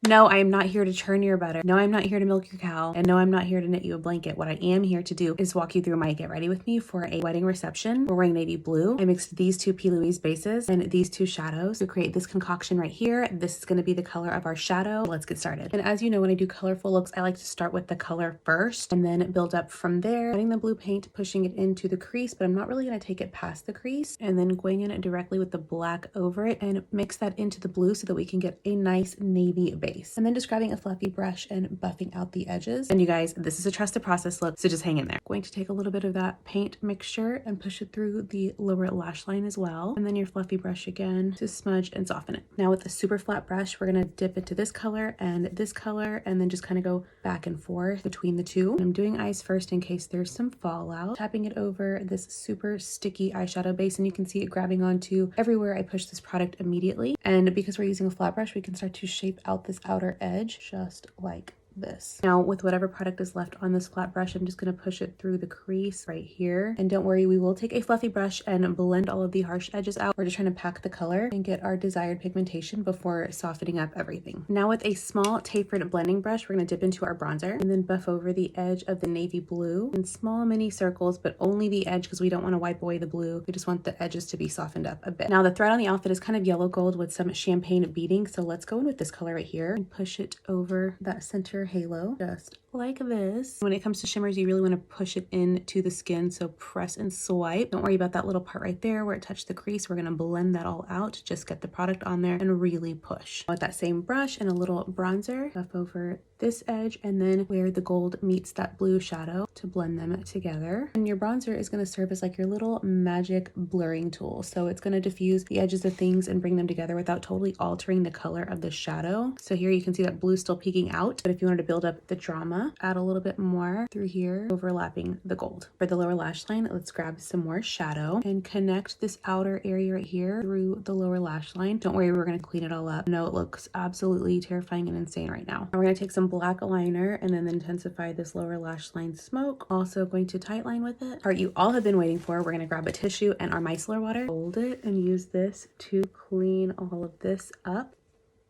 No, I am not here to churn your butter. No, I'm not here to milk your cow. And no, I'm not here to knit you a blanket. What I am here to do is walk you through my get ready with me for a wedding reception. We're wearing navy blue. I mixed these two P. Louise bases and these two shadows to create this concoction right here. This is going to be the color of our shadow. Let's get started. And as you know, when I do colorful looks, I like to start with the color first and then build up from there, adding the blue paint, pushing it into the crease, but I'm not really going to take it past the crease, and then going in directly with the black over it and mix that into the blue so that we can get a nice navy base. And then just grabbing a fluffy brush and buffing out the edges. And you guys, this is a trusted process look, so just hang in there. Going to take a little bit of that paint mixture and push it through the lower lash line as well. And then your fluffy brush again to smudge and soften it. Now with a super flat brush, we're gonna dip into this color and then just kind of go back and forth between the two. And I'm doing eyes first in case there's some fallout. Tapping it over this super sticky eyeshadow base, and you can see it grabbing onto everywhere I push this product immediately. And because we're using a flat brush, we can start to shape out this outer edge just like this. Now with whatever product is left on this flat brush, I'm just going to push it through the crease right here. And don't worry, we will take a fluffy brush and blend all of the harsh edges out. We're just trying to pack the color and get our desired pigmentation before softening up everything. Now with a small tapered blending brush, we're going to dip into our bronzer and then buff over the edge of the navy blue in small mini circles, but only the edge because we don't want to wipe away the blue. We just want the edges to be softened up a bit. Now the thread on the outfit is kind of yellow gold with some champagne beading. So let's go in with this color right here and push it over that center halo just like this. When it comes to shimmers, you really want to push it into the skin, so press and swipe. Don't worry about that little part right there where it touched the crease. We're going to blend that all out. Just get the product on there and really push. With that same brush and a little bronzer, buff over this edge and then where the gold meets that blue shadow to blend them together. And your bronzer is going to serve as like your little magic blurring tool. So it's going to diffuse the edges of things and bring them together without totally altering the color of the shadow. So here you can see that blue still peeking out, but if you wanted to build up the drama, add a little bit more through here, overlapping the gold. For the lower lash line, let's grab some more shadow and connect this outer area right here through the lower lash line. Don't worry, we're going to clean it all up. No, it looks absolutely terrifying and insane right now. Now we're going to take some black liner and then intensify this lower lash line smoke. Also going to tight line with it. Part you all have been waiting for. We're going to grab a tissue and our micellar water, hold it, and use this to clean all of this up.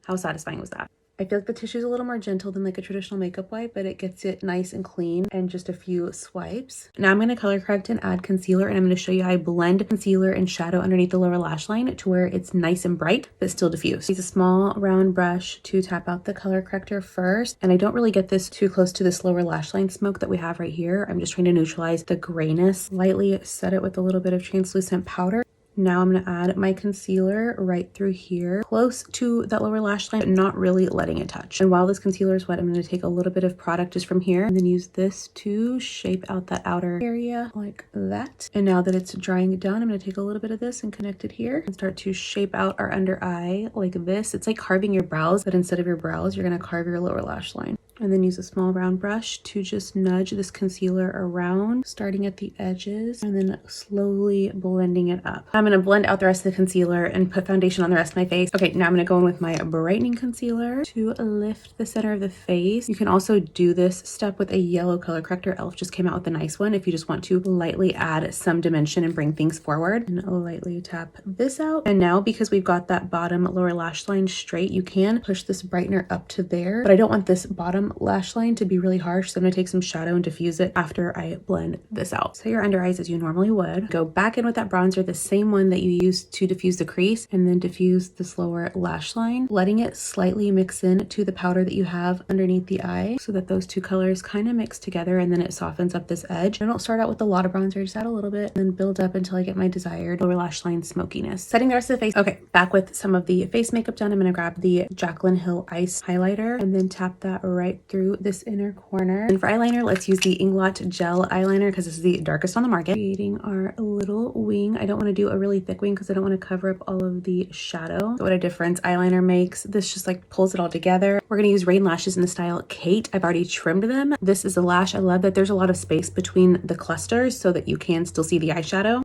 How satisfying was that? I feel like the tissue is a little more gentle than like a traditional makeup wipe, but it gets it nice and clean and just a few swipes. Now I'm going to color correct and add concealer, and I'm going to show you how I blend concealer and shadow underneath the lower lash line to where it's nice and bright, but still diffuse. Use a small round brush to tap out the color corrector first. And I don't really get this too close to this lower lash line smoke that we have right here. I'm just trying to neutralize the grayness. Lightly set it with a little bit of translucent powder. Now I'm going to add my concealer right through here, close to that lower lash line, but not really letting it touch. And while this concealer is wet, I'm going to take a little bit of product just from here and then use this to shape out that outer area like that. And now that it's drying down, I'm going to take a little bit of this and connect it here and start to shape out our under eye like this. It's like carving your brows, but instead of your brows, you're going to carve your lower lash line. And then use a small round brush to just nudge this concealer around, starting at the edges and then slowly blending it up. I'm going to blend out the rest of the concealer and put foundation on the rest of my face. Okay, now I'm going to go in with my brightening concealer to lift the center of the face. You can also do this step with a yellow color corrector. e.l.f. just came out with a nice one if you just want to lightly add some dimension and bring things forward. And lightly tap this out. And now because we've got that bottom lower lash line straight, you can push this brightener up to there, but I don't want this bottom lash line to be really harsh, so I'm going to take some shadow and diffuse it after I blend this out. So your under eyes as you normally would. Go back in with that bronzer, the same one that you used to diffuse the crease, and then diffuse this lower lash line, letting it slightly mix in to the powder that you have underneath the eye so that those two colors kind of mix together and then it softens up this edge. I don't start out with a lot of bronzer, just add a little bit and then build up until I get my desired lower lash line smokiness. Setting the rest of the face. Okay, back with some of the face makeup done. I'm going to grab the Jaclyn Hill Ice highlighter and then tap that right through this inner corner. And for eyeliner, let's use the Inglot Gel eyeliner because this is the darkest on the market. Creating our little wing. I don't want to do a really thick wing because I don't want to cover up all of the shadow. What a difference eyeliner makes. This just like pulls it all together. We're going to use Rain lashes in the style Kate. I've already trimmed them. This is a lash. I love that there's a lot of space between the clusters so that you can still see the eyeshadow.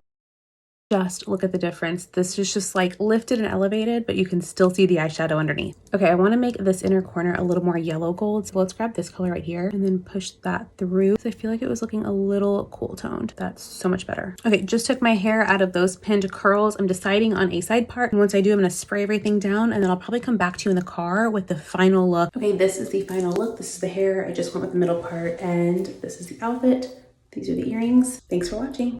Just look at the difference. This is just like lifted and elevated, but you can still see the eyeshadow underneath. Okay, I want to make this inner corner a little more yellow gold. So let's grab this color right here and then push that through. So I feel like it was looking a little cool toned. That's so much better. Okay, just took my hair out of those pinned curls. I'm deciding on a side part. And once I do, I'm going to spray everything down and then I'll probably come back to you in the car with the final look. Okay, this is the final look. This is the hair. I just went with the middle part and this is the outfit. These are the earrings. Thanks for watching.